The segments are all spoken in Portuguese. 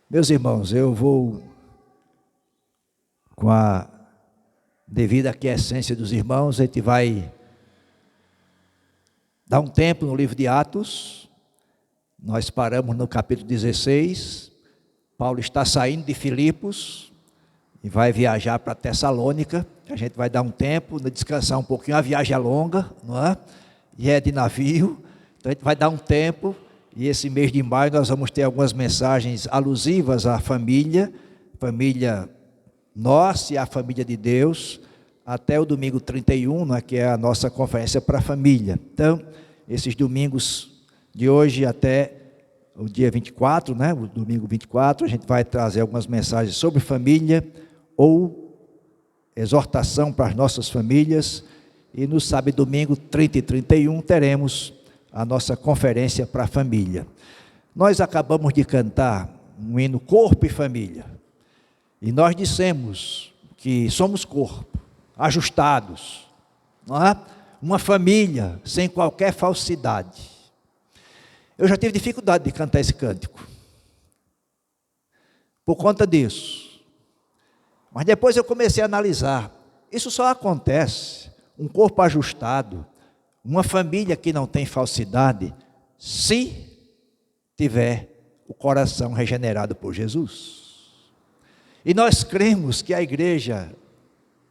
Meus irmãos, eu vou, com a devida aquiescência dos irmãos, a gente vai dar um tempo no livro de Atos. Nós paramos no capítulo 16. Paulo está saindo de Filipos e vai viajar para Tessalônica. A gente vai dar um tempo, descansar um pouquinho. A viagem é longa, não é? E é de navio, então a gente vai dar um tempo. E esse mês de maio nós vamos ter algumas mensagens alusivas à família nossa e à família de Deus, até o domingo 31, né, que é a nossa conferência para a família. Então, esses domingos de hoje até o dia 24, né, o domingo 24, a gente vai trazer algumas mensagens sobre família ou exortação para as nossas famílias. E no sábado e domingo 30 e 31 teremos a nossa conferência para a família. Nós acabamos de cantar um hino Corpo e Família. E nós dissemos que somos corpo, ajustados, não é? Uma família sem qualquer falsidade. Eu já tive dificuldade de cantar esse cântico, por conta disso. Mas depois eu comecei a analisar. Isso só acontece, um corpo ajustado, uma família que não tem falsidade, se tiver o coração regenerado por Jesus. E nós cremos que a igreja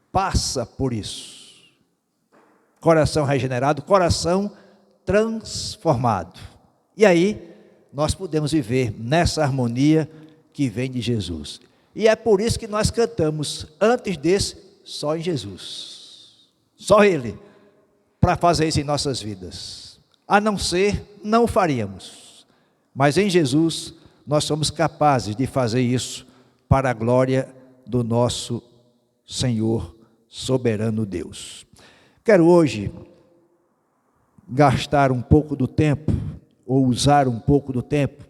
passa por isso. Coração regenerado, coração transformado. E aí, nós podemos viver nessa harmonia que vem de Jesus. E é por isso que nós cantamos, antes desse, só em Jesus. Só Ele, para fazer isso em nossas vidas. A não ser, não o faríamos. Mas em Jesus, nós somos capazes de fazer isso para a glória do nosso Senhor soberano Deus. Quero hoje gastar um pouco do tempo, ou usar um pouco do tempo,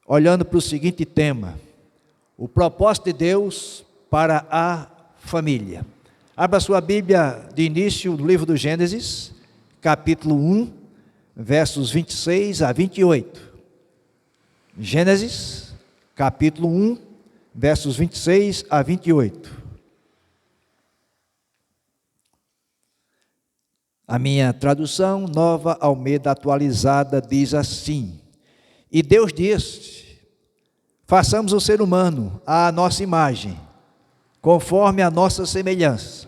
olhando para o seguinte tema: o propósito de Deus para a família. Abra sua Bíblia de início no livro do Gênesis, capítulo 1, versos 26 a 28. Gênesis, capítulo 1, versos 26 a 28. A minha tradução, Nova Almeida Atualizada, diz assim: E Deus disse: façamos o ser humano à nossa imagem, conforme a nossa semelhança.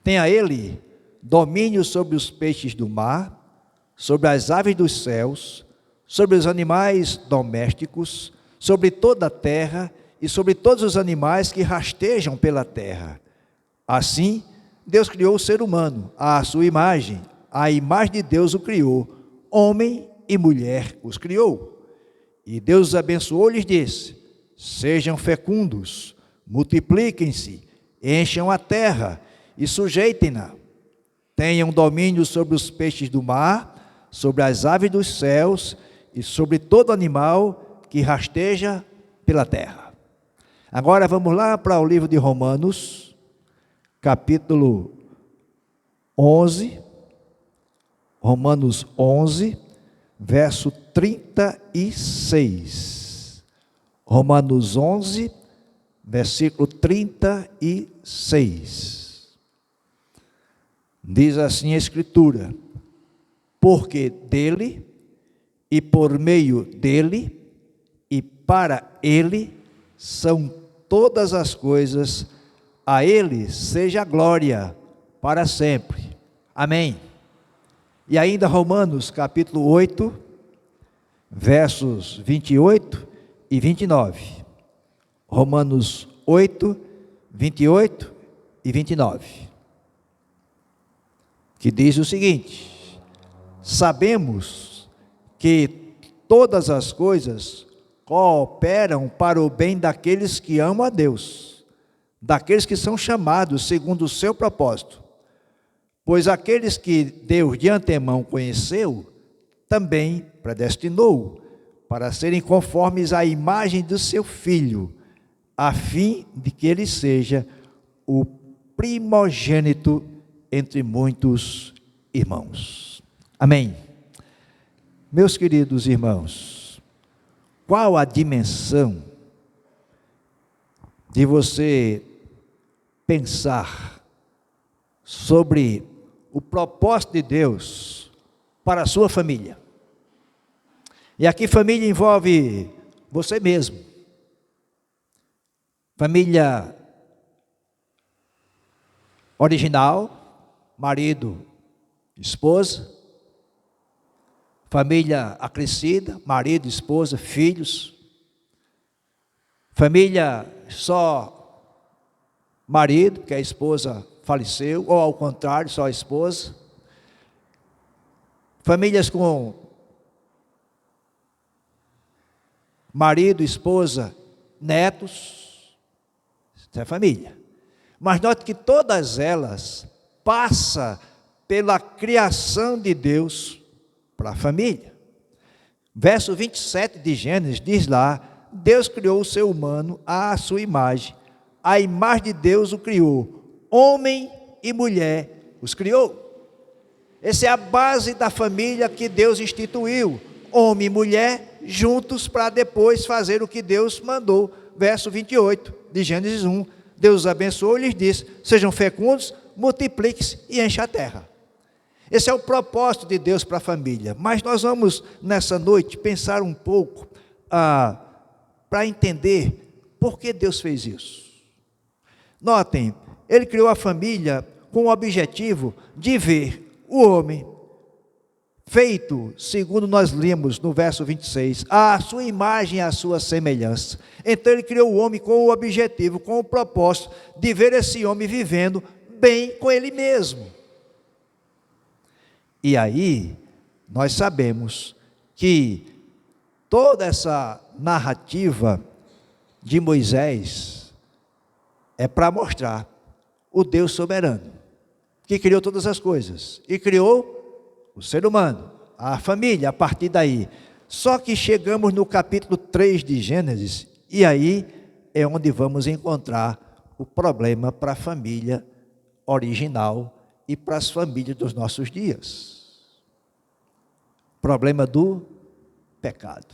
Tenha ele domínio sobre os peixes do mar, sobre as aves dos céus, sobre os animais domésticos, sobre toda a terra e sobre todos os animais que rastejam pela terra. Assim, Deus criou o ser humano à sua imagem, a imagem de Deus o criou, homem e mulher os criou. E Deus os abençoou e lhes disse: sejam fecundos, multipliquem-se, encham a terra e sujeitem-na. Tenham domínio sobre os peixes do mar, sobre as aves dos céus e sobre todo animal que rasteja pela terra. Agora vamos lá para o livro de Romanos, capítulo 11, Romanos 11, verso 36. Romanos 11, versículo 36. Diz assim a Escritura: porque dele, e por meio dele, e para ele, são todas as coisas, a ele seja a glória para sempre. Amém. E ainda Romanos capítulo 8, versos 28 e 29. Romanos 8, 28 e 29. Que diz o seguinte: sabemos que todas as coisas cooperam para o bem daqueles que amam a Deus, daqueles que são chamados segundo o seu propósito. Pois aqueles que Deus de antemão conheceu, também predestinou para serem conformes à imagem do seu Filho, a fim de que ele seja o primogênito entre muitos irmãos. Amém. Meus queridos irmãos, qual a dimensão de você pensar sobre o propósito de Deus para a sua família. E aqui família envolve você mesmo. Família original, marido, esposa. Família acrescida, marido, esposa, filhos. Família só marido, porque a esposa faleceu, ou ao contrário, só a esposa. Famílias com marido, esposa, netos. Isso é família. Mas note que todas elas passam pela criação de Deus para a família. Verso 27 de Gênesis diz lá: Deus criou o ser humano à sua imagem, a imagem de Deus o criou, homem e mulher os criou. Essa é a base da família que Deus instituiu, homem e mulher juntos para depois fazer o que Deus mandou. Verso 28 de Gênesis 1, Deus os abençoou e lhes disse: sejam fecundos, multipliquem-se e enchem a terra. Esse é o propósito de Deus para a família. Mas nós vamos nessa noite pensar um pouco para entender por que Deus fez isso. Notem, Ele criou a família com o objetivo de ver o homem feito, segundo nós lemos no verso 26, à sua imagem e à sua semelhança. Então Ele criou o homem com o objetivo, com o propósito de ver esse homem vivendo bem com Ele mesmo. E aí, nós sabemos que toda essa narrativa de Moisés é para mostrar o Deus soberano, que criou todas as coisas, e criou o ser humano, a família, a partir daí. Só que chegamos no capítulo 3 de Gênesis, e aí é onde vamos encontrar o problema para a família original e para as famílias dos nossos dias. Problema do pecado,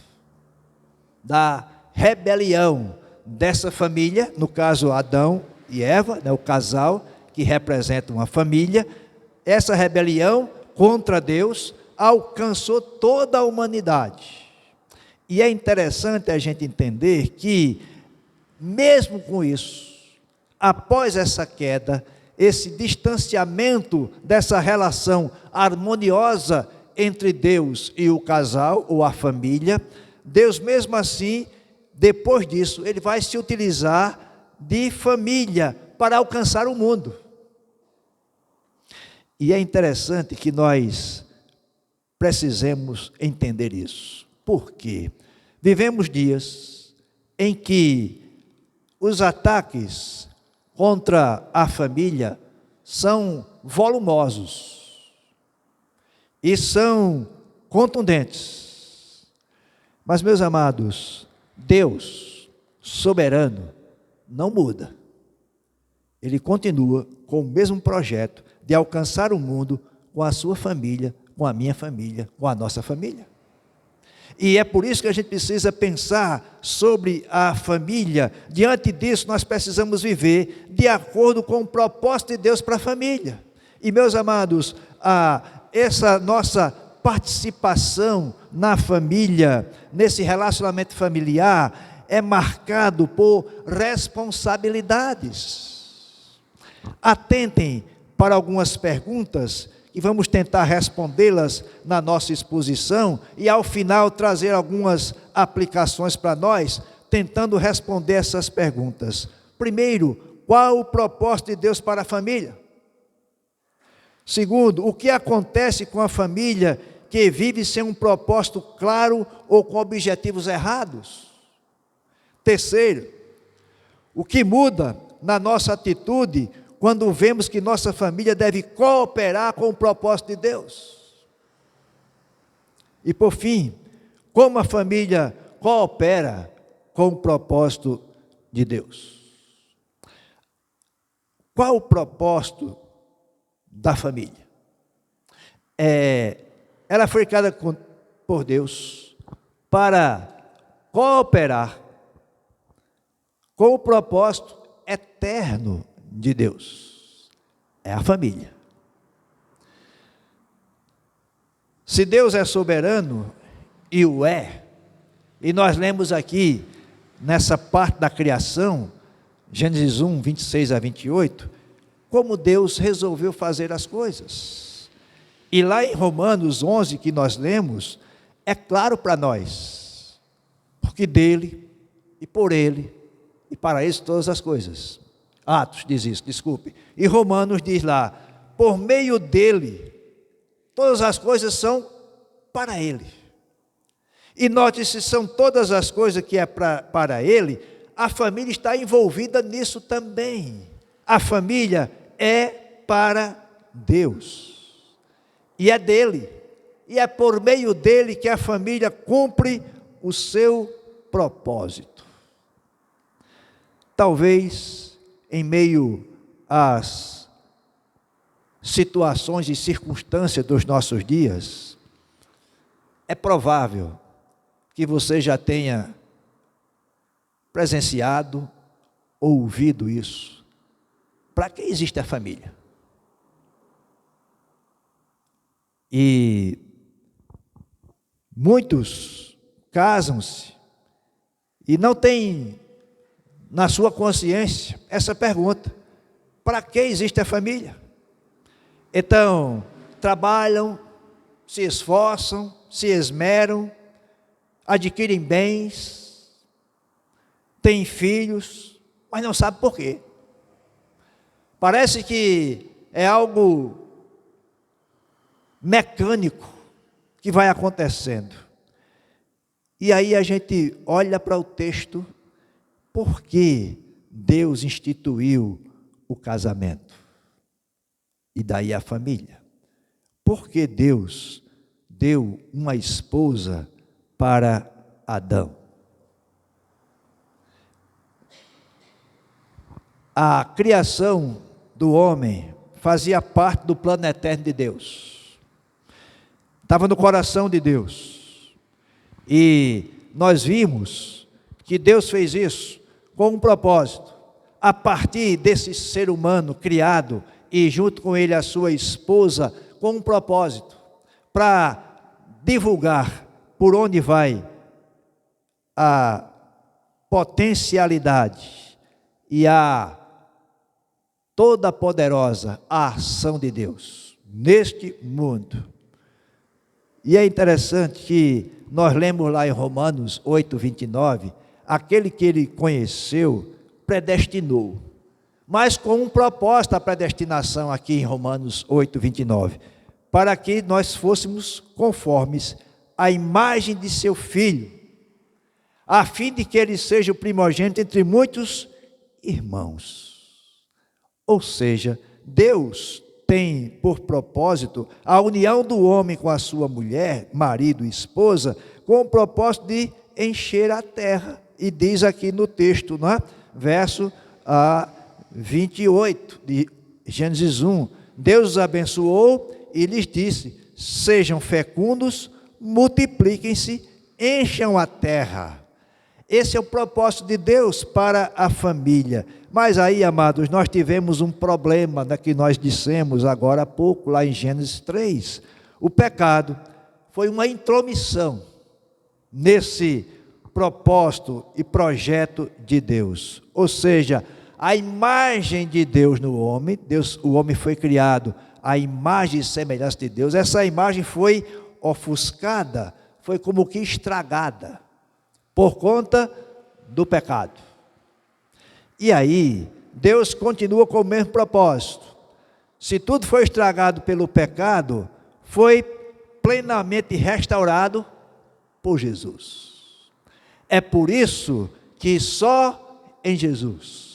da rebelião dessa família, no caso Adão e Eva, o casal que representa uma família. Essa rebelião contra Deus alcançou toda a humanidade. E é interessante a gente entender que, mesmo com isso, após essa queda, esse distanciamento dessa relação harmoniosa entre Deus e o casal ou a família, Deus mesmo assim, depois disso, Ele vai se utilizar de família para alcançar o mundo. E é interessante que nós precisemos entender isso. Por quê? Vivemos dias em que os ataques contra a família são volumosos e são contundentes. Mas, meus amados, Deus soberano não muda. Ele continua com o mesmo projeto de alcançar o mundo com a sua família, com a minha família, com a nossa família. E é por isso que a gente precisa pensar sobre a família. Diante disso, nós precisamos viver de acordo com o propósito de Deus para a família. E, meus amados, essa nossa participação na família, nesse relacionamento familiar, é marcado por responsabilidades. Atentem para algumas perguntas e vamos tentar respondê-las na nossa exposição e ao final trazer algumas aplicações para nós, tentando responder essas perguntas. Primeiro, qual o propósito de Deus para a família? Segundo, o que acontece com a família que vive sem um propósito claro ou com objetivos errados? Terceiro, o que muda na nossa atitude quando vemos que nossa família deve cooperar com o propósito de Deus? E por fim, como a família coopera com o propósito de Deus? Qual o propósito da família? Ela foi criada por Deus para cooperar com o propósito eterno de Deus. É a família. Se Deus é soberano, e o é, e nós lemos aqui, nessa parte da criação, Gênesis 1, 26 a 28, como Deus resolveu fazer as coisas. E lá em Romanos 11, que nós lemos, é claro para nós, porque dele, e por ele, e para ele todas as coisas. Atos diz isso, desculpe. E Romanos diz lá, por meio dele, todas as coisas são para ele. E note-se, são todas as coisas que é para ele, a família está envolvida nisso também. A família é para Deus. E é dele. E é por meio dele que a família cumpre o seu propósito. Talvez, em meio às situações e circunstâncias dos nossos dias, é provável que você já tenha presenciado, ouvido isso. Para que existe a família? E muitos casam-se e não têm na sua consciência essa pergunta: para que existe a família? Então, trabalham, se esforçam, se esmeram, adquirem bens, têm filhos, mas não sabem por quê. Parece que é algo mecânico que vai acontecendo. E aí a gente olha para o texto, por que Deus instituiu o casamento? E daí a família. Por que Deus deu uma esposa para Adão? A criação do homem fazia parte do plano eterno de Deus. Estava no coração de Deus. E nós vimos que Deus fez isso com um propósito. A partir desse ser humano criado e junto com ele a sua esposa, com um propósito, para divulgar por onde vai a potencialidade e a toda poderosa ação de Deus neste mundo. E é interessante que nós lemos lá em Romanos 8, 29, aquele que ele conheceu, predestinou. Mas com um propósito a predestinação aqui em Romanos 8, 29, para que nós fôssemos conformes à imagem de seu Filho, a fim de que ele seja o primogênito entre muitos irmãos. Ou seja, Deus tem por propósito a união do homem com a sua mulher, marido e esposa, com o propósito de encher a terra. E diz aqui no texto, não é? Verso 28 de Gênesis 1, Deus os abençoou e lhes disse: sejam fecundos, multipliquem-se, encham a terra. Esse é o propósito de Deus para a família. Mas aí, amados, nós tivemos um problema que nós dissemos agora há pouco, lá em Gênesis 3. O pecado foi uma intromissão nesse propósito e projeto de Deus. Ou seja, a imagem de Deus no homem, o homem foi criado à imagem e semelhança de Deus. Essa imagem foi ofuscada, foi como que estragada, por conta do pecado. E aí, Deus continua com o mesmo propósito. Se tudo foi estragado pelo pecado, foi plenamente restaurado por Jesus. É por isso que só em Jesus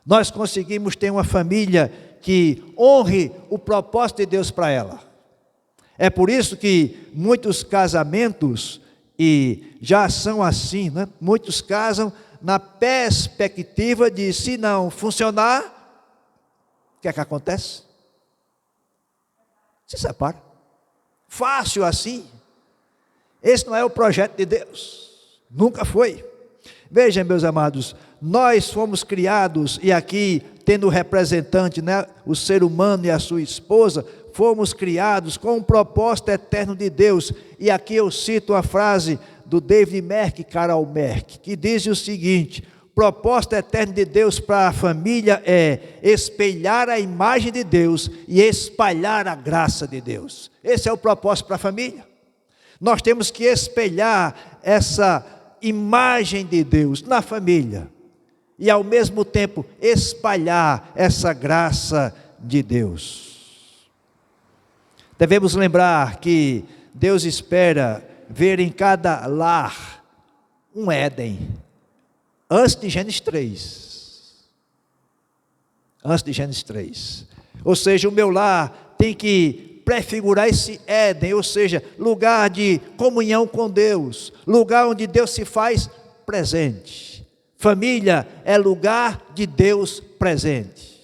nós conseguimos ter uma família que honre o propósito de Deus para ela. É por isso que muitos casamentos, e já são assim, né? Muitos casam na perspectiva de, se não funcionar, o que é que acontece? Se separa. Fácil assim. Esse não é o projeto de Deus. Nunca foi. Veja, meus amados, nós fomos criados, e aqui tendo o representante, né, o ser humano e a sua esposa, fomos criados com um propósito eterno de Deus. E aqui eu cito a frase do David Merck, Carol Merck, que diz o seguinte: o propósito eterno de Deus para a família é espelhar a imagem de Deus e espalhar a graça de Deus. Esse é o propósito para a família. Nós temos que espelhar essa imagem de Deus na família e ao mesmo tempo espalhar essa graça de Deus. Devemos lembrar que Deus espera ver em cada lar um Éden, antes de Gênesis 3. Antes de Gênesis 3. Ou seja, o meu lar tem que prefigurar esse Éden, ou seja, lugar de comunhão com Deus, lugar onde Deus se faz presente. Família é lugar de Deus presente.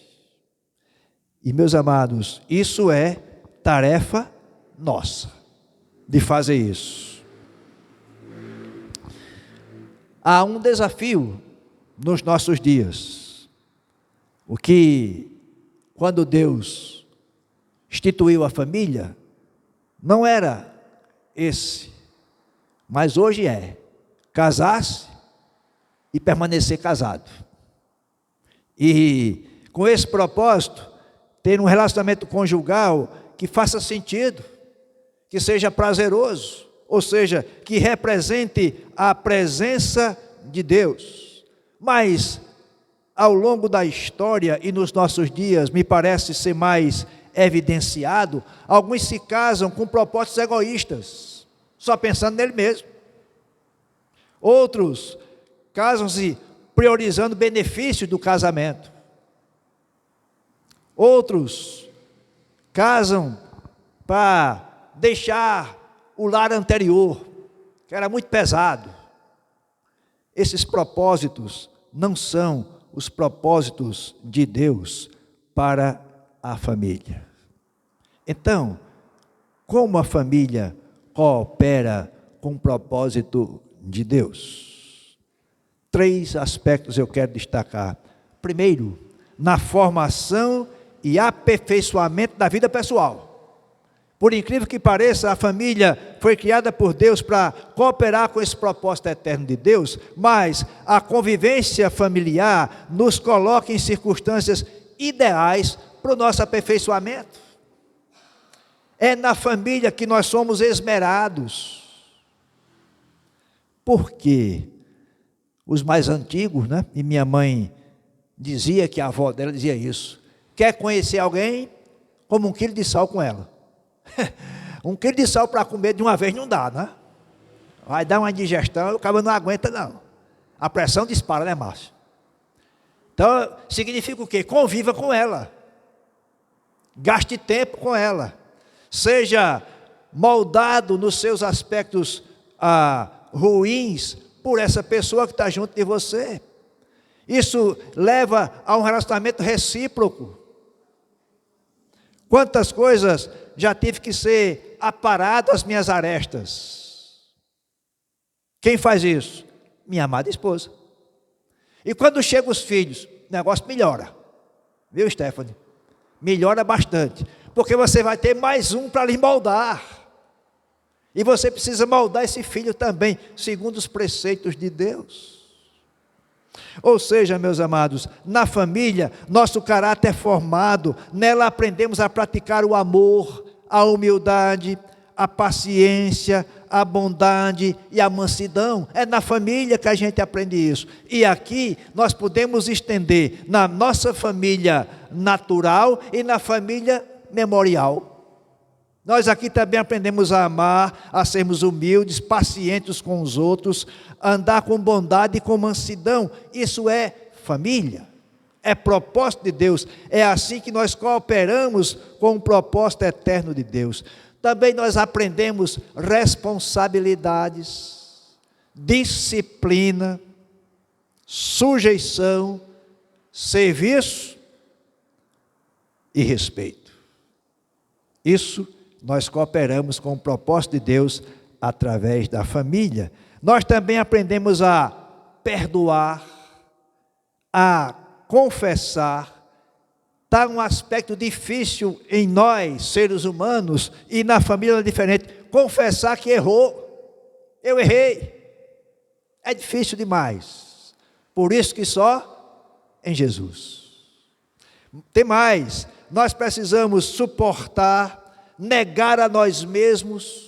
E, meus amados, isso é tarefa nossa, de fazer isso. Há um desafio nos nossos dias, o que, quando Deus instituiu a família, não era esse, mas hoje é, casar-se e permanecer casado. E com esse propósito, ter um relacionamento conjugal que faça sentido, que seja prazeroso, ou seja, que represente a presença de Deus. Mas, ao longo da história e nos nossos dias, me parece ser mais evidenciado, alguns se casam com propósitos egoístas, só pensando nele mesmo. Outros casam-se priorizando o benefício do casamento. Outros casam para deixar o lar anterior, que era muito pesado. Esses propósitos não são os propósitos de Deus para a família. Então, como a família coopera com o propósito de Deus? 3 aspectos eu quero destacar. Primeiro, na formação e aperfeiçoamento da vida pessoal. Por incrível que pareça, a família foi criada por Deus para cooperar com esse propósito eterno de Deus, mas a convivência familiar nos coloca em circunstâncias ideais para o nosso aperfeiçoamento. É na família que nós somos esmerados. Por quê? Os mais antigos, né? E minha mãe dizia que a avó dela dizia isso. Quer conhecer alguém? Como 1 quilo de sal com ela. 1 quilo de sal para comer de uma vez não dá, né? Vai dar uma digestão, o cara não aguenta não. A pressão dispara, né, Márcio? Então, significa o quê? Conviva com ela. Gaste tempo com ela. Seja moldado nos seus aspectos ruins por essa pessoa que está junto de você. Isso leva a um relacionamento recíproco. Quantas coisas já tive que ser aparado às minhas arestas. Quem faz isso? Minha amada esposa. E quando chegam os filhos, o negócio melhora. Viu, Stephanie? Melhora bastante. Porque você vai ter mais um para lhe moldar. E você precisa moldar esse filho também, segundo os preceitos de Deus. Ou seja, meus amados, na família, nosso caráter é formado, nela aprendemos a praticar o amor, a humildade, a paciência, a bondade e a mansidão. É na família que a gente aprende isso. E aqui nós podemos estender na nossa família natural e na família memorial. Nós aqui também aprendemos a amar, a sermos humildes, pacientes com os outros, andar com bondade e com mansidão. Isso é família, é propósito de Deus. É assim que nós cooperamos com o propósito eterno de Deus. Também nós aprendemos responsabilidades, disciplina, sujeição, serviço e respeito. Isso nós cooperamos com o propósito de Deus através da família. Nós também aprendemos a perdoar, a confessar. Está um aspecto difícil em nós, seres humanos, e na família é diferente. Confessar que errou. Eu errei. É difícil demais. Por isso que só em Jesus. Tem mais. Nós precisamos suportar, negar a nós mesmos,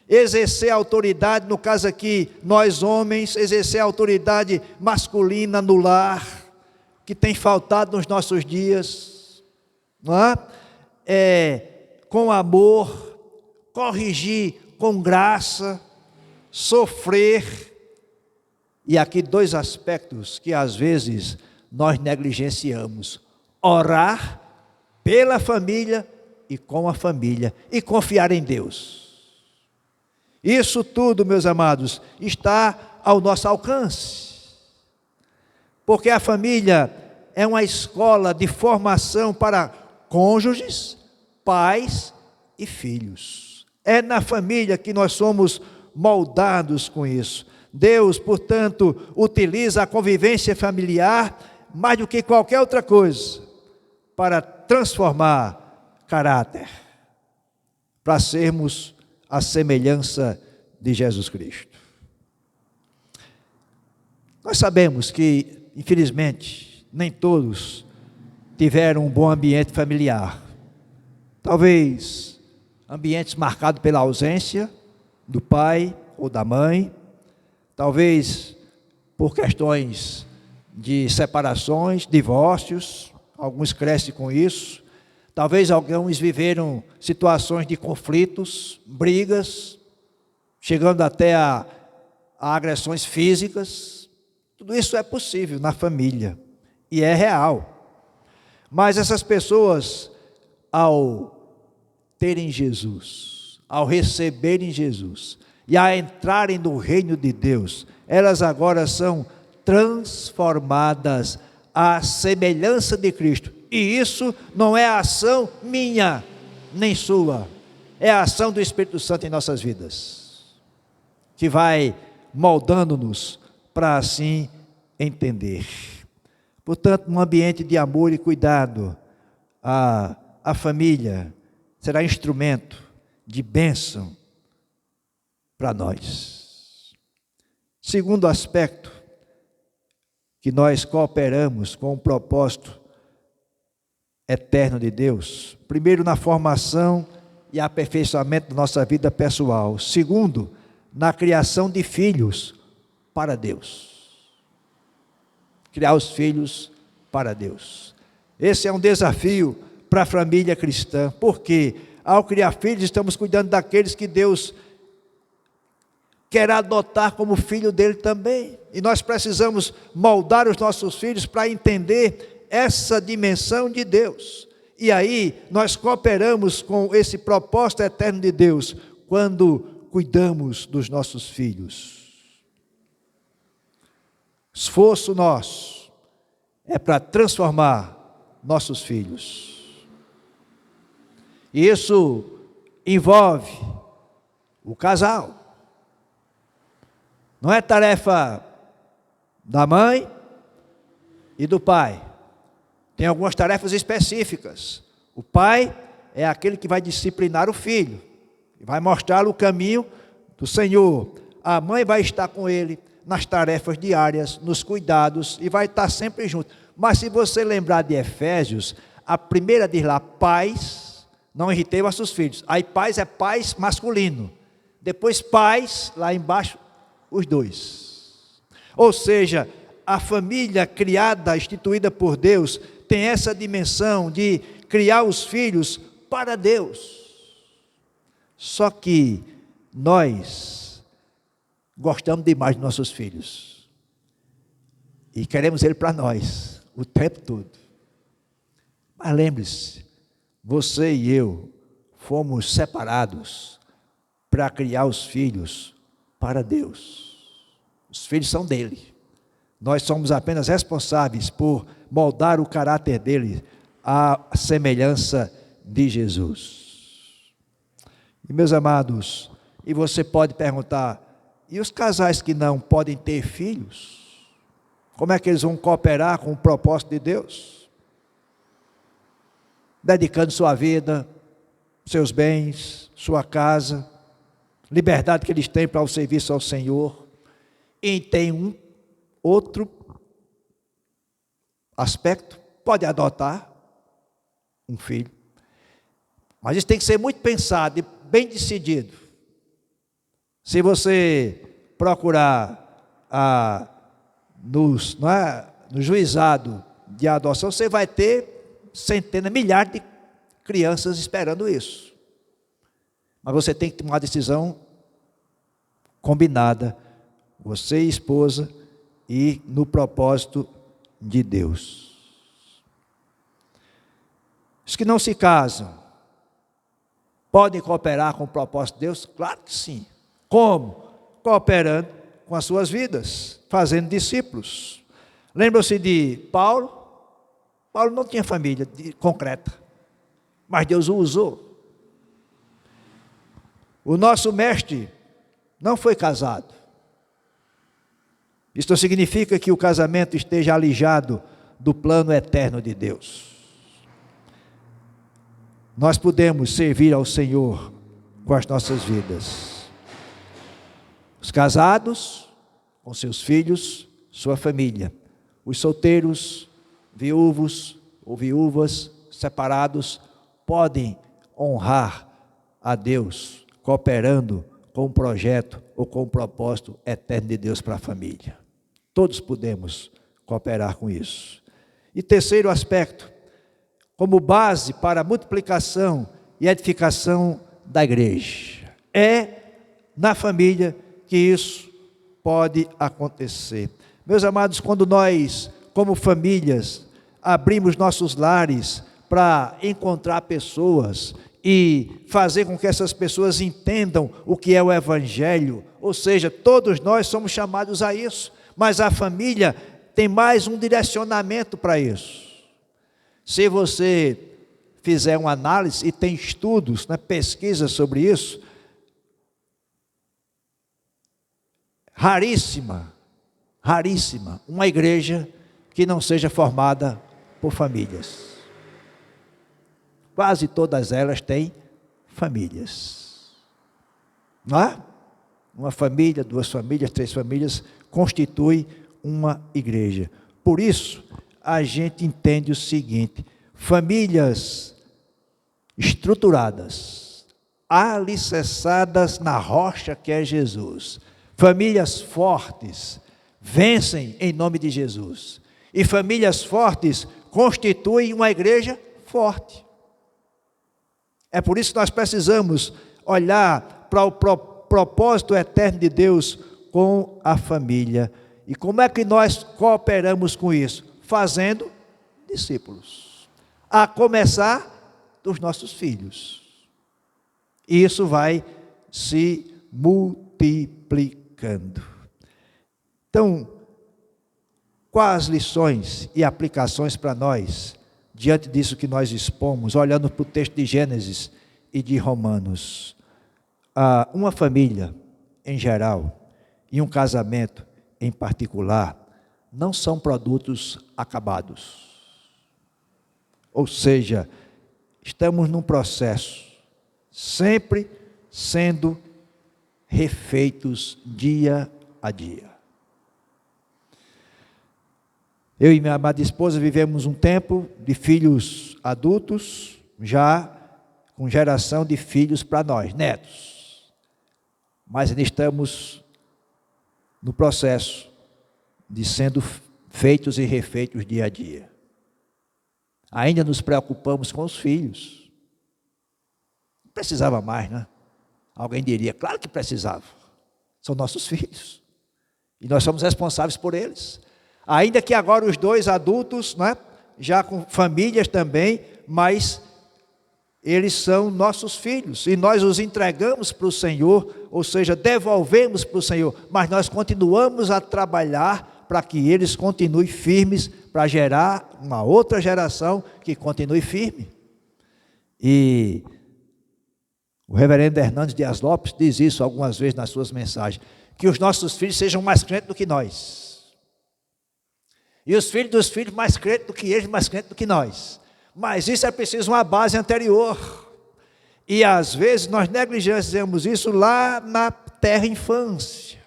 exercer a autoridade, no caso aqui, nós homens, exercer a autoridade masculina no lar, que tem faltado nos nossos dias, não é? Com amor, corrigir com graça, sofrer. E aqui 2 aspectos que às vezes nós negligenciamos: orar pela família e com a família, e confiar em Deus. Isso tudo, meus amados, está ao nosso alcance. Porque a família é uma escola de formação para cônjuges, pais e filhos. É na família que nós somos moldados com isso. Deus, portanto, utiliza a convivência familiar mais do que qualquer outra coisa para transformar caráter, para sermos a semelhança de Jesus Cristo. Nós sabemos que, infelizmente, nem todos tiveram um bom ambiente familiar. Talvez ambientes marcados pela ausência do pai ou da mãe, talvez por questões de separações, divórcios, alguns crescem com isso, talvez alguns viveram situações de conflitos, brigas, chegando até a agressões físicas. Tudo isso é possível na família e é real. Mas essas pessoas, ao terem Jesus, ao receberem Jesus e a entrarem no reino de Deus, elas agora são transformadas à semelhança de Cristo. E isso não é a ação minha, nem sua, é a ação do Espírito Santo em nossas vidas, que vai moldando-nos para assim entender. Portanto, num ambiente de amor e cuidado, a família será instrumento de bênção para nós. Segundo aspecto, que nós cooperamos com o propósito eterno de Deus. Primeiro, na formação e aperfeiçoamento da nossa vida pessoal. Segundo, na criação de filhos para Deus. Criar os filhos para Deus. Esse é um desafio para a família cristã, porque ao criar filhos, estamos cuidando daqueles que Deus quer adotar como filho dele também. E nós precisamos moldar os nossos filhos para entender essa dimensão de Deus. E aí nós cooperamos com esse propósito eterno de Deus quando cuidamos dos nossos filhos. Esforço nosso é para transformar nossos filhos. Isso envolve o casal. Não é tarefa da mãe e do pai. Tem algumas tarefas específicas. O pai é aquele que vai disciplinar o filho, vai mostrar-lhe o caminho do Senhor. A mãe vai estar com ele nas tarefas diárias, nos cuidados, e vai estar sempre junto. Mas se você lembrar de Efésios, a primeira diz lá: pais, não irritei vossos filhos. Aí pais é pais masculino. Depois pais, lá embaixo, os dois. Ou seja, a família criada, instituída por Deus, tem essa dimensão de criar os filhos para Deus. Só que nós gostamos demais dos nossos filhos e queremos ele para nós o tempo todo. Mas lembre-se, você e eu fomos separados para criar os filhos para Deus. Os filhos são dele. Nós somos apenas responsáveis por moldar o caráter dele à semelhança de Jesus. E meus amados, e você pode perguntar: e os casais que não podem ter filhos, como é que eles vão cooperar com o propósito de Deus? Dedicando sua vida, seus bens, sua casa, liberdade que eles têm para o serviço ao Senhor. E tem um outro aspecto, pode adotar um filho, mas isso tem que ser muito pensado e bem decidido. Se você procurar no juizado de adoção, você vai ter centenas, milhares de crianças esperando isso. Mas você tem que tomar uma decisão combinada, você e esposa, e no propósito de Deus. Os que não se casam, podem cooperar com o propósito de Deus? Claro que sim. Como? Cooperando com as suas vidas, fazendo discípulos. Lembram-se de Paulo? Paulo não tinha família concreta, mas Deus o usou. O nosso mestre não foi casado. Isto significa que o casamento esteja alijado do plano eterno de Deus. Nós podemos servir ao Senhor com as nossas vidas. Os casados, com seus filhos, sua família. Os solteiros, viúvos ou viúvas, separados, podem honrar a Deus, cooperando com o projeto ou com o propósito eterno de Deus para a família. Todos podemos cooperar com isso. E terceiro aspecto, como base para a multiplicação e edificação da igreja. É na família que isso pode acontecer. Meus amados, quando nós, como famílias, abrimos nossos lares para encontrar pessoas e fazer com que essas pessoas entendam o que é o Evangelho, ou seja, todos nós somos chamados a isso, mas a família tem mais um direcionamento para isso. Se você fizer uma análise, e tem estudos, pesquisas sobre isso, raríssima, uma igreja que não seja formada por famílias. Quase todas elas têm famílias. Não é? Uma família, 2 famílias, 3 famílias constitui uma igreja. Por isso, a gente entende o seguinte: famílias estruturadas, alicerçadas na rocha que é Jesus, famílias fortes, vencem em nome de Jesus. E famílias fortes constituem uma igreja forte. É por isso que nós precisamos olhar para o propósito eterno de Deus com a família. E como é que nós cooperamos com isso? Fazendo discípulos. A começar dos nossos filhos. E isso vai se multiplicando. Então, quais lições e aplicações para nós, diante disso que nós expomos, olhando para o texto de Gênesis e de Romanos? Uma família, em geral, e um casamento, em particular, não são produtos acabados. Ou seja, estamos num processo, sempre sendo refeitos dia a dia. Eu e minha amada esposa vivemos um tempo de filhos adultos, já com geração de filhos para nós, netos. Mas ainda estamos no processo de sendo feitos e refeitos dia a dia. Ainda nos preocupamos com os filhos. Não precisava mais, né? Alguém diria, claro que precisava. São nossos filhos. E nós somos responsáveis por eles. Ainda que agora os 2 adultos, né, já com famílias também, mas eles são nossos filhos. E nós os entregamos para o Senhor, ou seja, devolvemos para o Senhor. Mas nós continuamos a trabalhar para que eles continuem firmes, para gerar uma outra geração que continue firme. E o reverendo Hernandes Dias Lopes diz isso algumas vezes nas suas mensagens, que os nossos filhos sejam mais crentes do que nós. E os filhos dos filhos mais crentes do que eles, mais crentes do que nós. Mas isso é preciso uma base anterior. E às vezes nós negligenciamos isso lá na terra infância.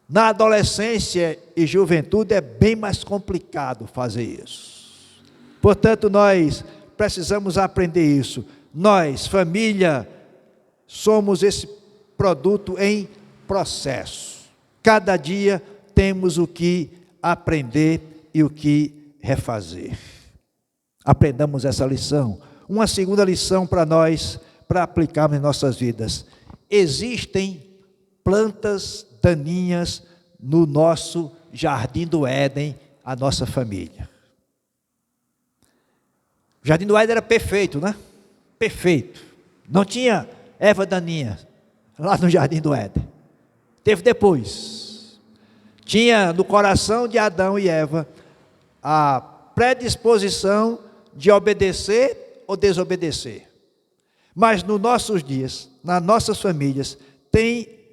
Na adolescência e juventude é bem mais complicado fazer isso. Portanto, nós precisamos aprender isso. Nós, família, somos esse produto em processo. Cada dia temos o que aprender e o que refazer. Aprendamos essa lição. Uma segunda lição para nós, para aplicarmos em nossas vidas. Existem plantas daninhas no nosso jardim do Éden, a nossa família. O jardim do Éden era perfeito, né? Perfeito. Não tinha erva daninha lá no jardim do Éden. Teve depois. Tinha no coração de Adão e Eva a predisposição de obedecer ou desobedecer. Mas nos nossos dias, nas nossas famílias,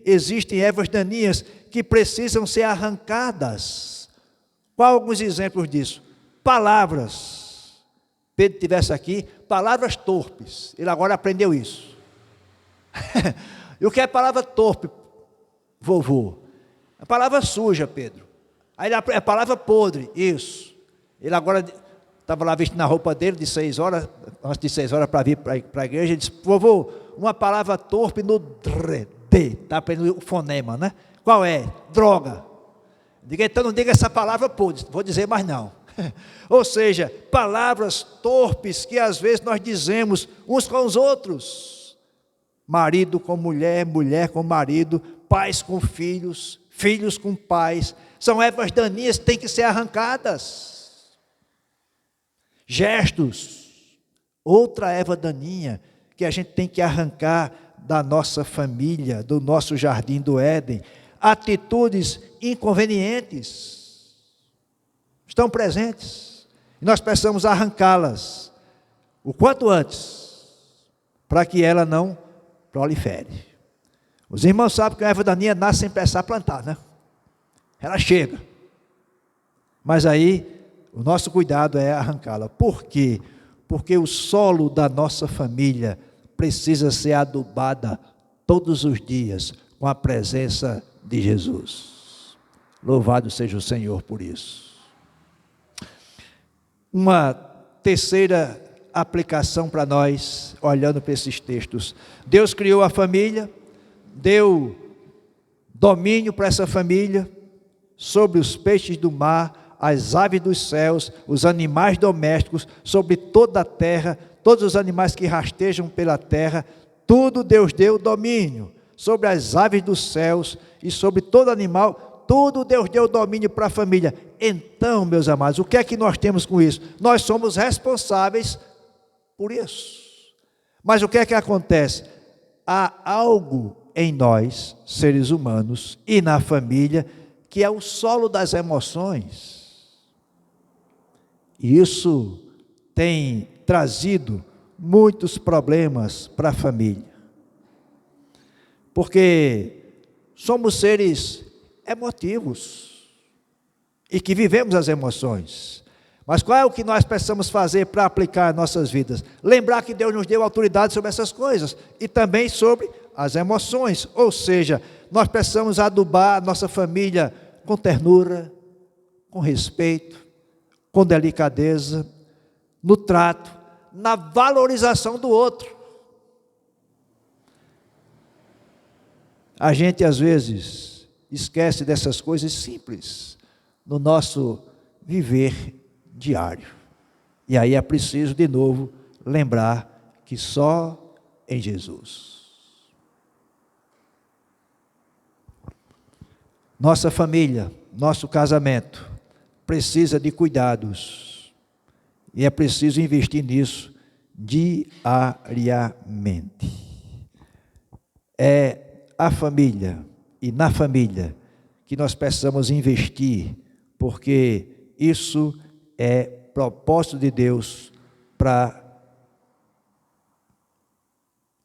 existem ervas daninhas que precisam ser arrancadas. Qual alguns exemplos disso? Palavras. Pedro estivesse aqui, palavras torpes. Ele agora aprendeu isso. E o que é palavra torpe, vovô? A palavra suja, Pedro. Aí é palavra podre, isso. Ele agora estava lá vestindo a roupa dele de 6 horas, antes de 6 horas para vir para a igreja, ele disse, vovô, uma palavra torpe no D, está aprendendo o fonema, né? Qual é? Droga. Diga, então não diga essa palavra podre, vou dizer mais não. Ou seja, palavras torpes que às vezes nós dizemos uns com os outros. Marido com mulher, mulher com marido, pais com filhos, filhos com pais. São ervas daninhas que têm que ser arrancadas. Gestos, outra erva daninha que a gente tem que arrancar da nossa família, do nosso jardim do Éden. Atitudes inconvenientes estão presentes e nós precisamos arrancá-las o quanto antes, para que ela não prolifere. Os irmãos sabem que a erva daninha nasce sem precisar plantar, né? Ela chega, mas aí o nosso cuidado é arrancá-la. Por quê? Porque o solo da nossa família precisa ser adubada todos os dias com a presença de Jesus. Louvado seja o Senhor por isso. Uma terceira aplicação para nós, olhando para esses textos. Deus criou a família, deu domínio para essa família sobre os peixes do mar, as aves dos céus, os animais domésticos, sobre toda a terra, todos os animais que rastejam pela terra, tudo Deus deu domínio, sobre as aves dos céus e sobre todo animal, tudo Deus deu domínio para a família. Então, meus amados, o que é que nós temos com isso? Nós somos responsáveis por isso. Mas o que é que acontece? Há algo em nós, seres humanos, e na família, que é o solo das emoções. E isso tem trazido muitos problemas para a família. Porque somos seres emotivos e que vivemos as emoções. Mas qual é o que nós precisamos fazer para aplicar em nossas vidas? Lembrar que Deus nos deu autoridade sobre essas coisas e também sobre as emoções. Ou seja, nós precisamos adubar a nossa família com ternura, com respeito, com delicadeza, no trato, na valorização do outro. A gente às vezes esquece dessas coisas simples no nosso viver diário. E aí é preciso de novo lembrar que só em Jesus. Nossa família, nosso casamento precisa de cuidados e é preciso investir nisso diariamente. É a família e na família que nós precisamos investir, porque isso é propósito de Deus para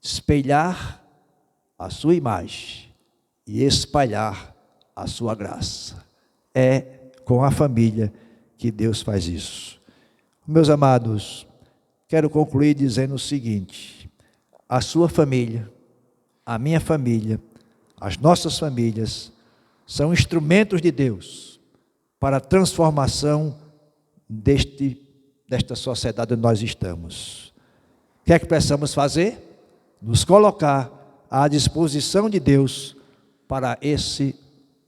espelhar a sua imagem e espalhar a sua graça. É com a família que Deus faz isso. Meus amados, quero concluir dizendo o seguinte: a sua família, a minha família, as nossas famílias são instrumentos de Deus para a transformação desta sociedade onde nós estamos. O que é que precisamos fazer? Nos colocar à disposição de Deus para esse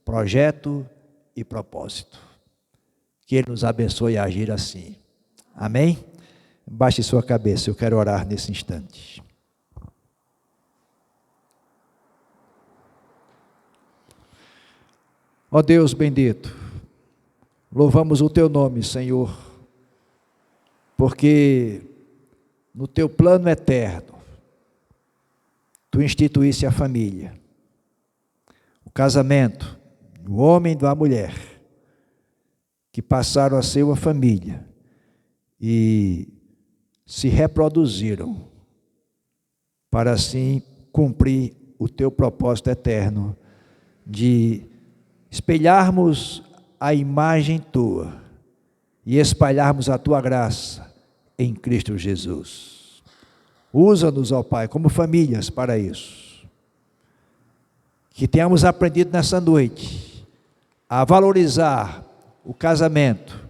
projeto e propósito. Que Ele nos abençoe a agir assim. Amém? Baixe sua cabeça, eu quero orar nesse instante. Ó Deus bendito, louvamos o Teu nome, Senhor, porque no Teu plano eterno, Tu instituísse a família, o casamento, do homem e da mulher, que passaram a ser uma família e se reproduziram para assim cumprir o Teu propósito eterno de espelharmos a imagem Tua e espalharmos a Tua graça em Cristo Jesus. Usa-nos, ó Pai, como famílias para isso. Que tenhamos aprendido nessa noite a valorizar o casamento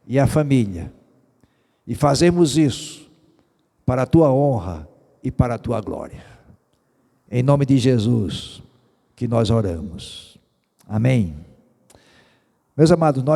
e a família e fazermos isso para a Tua honra e para a Tua glória. Em nome de Jesus que nós oramos. Amém. Meus amados, nós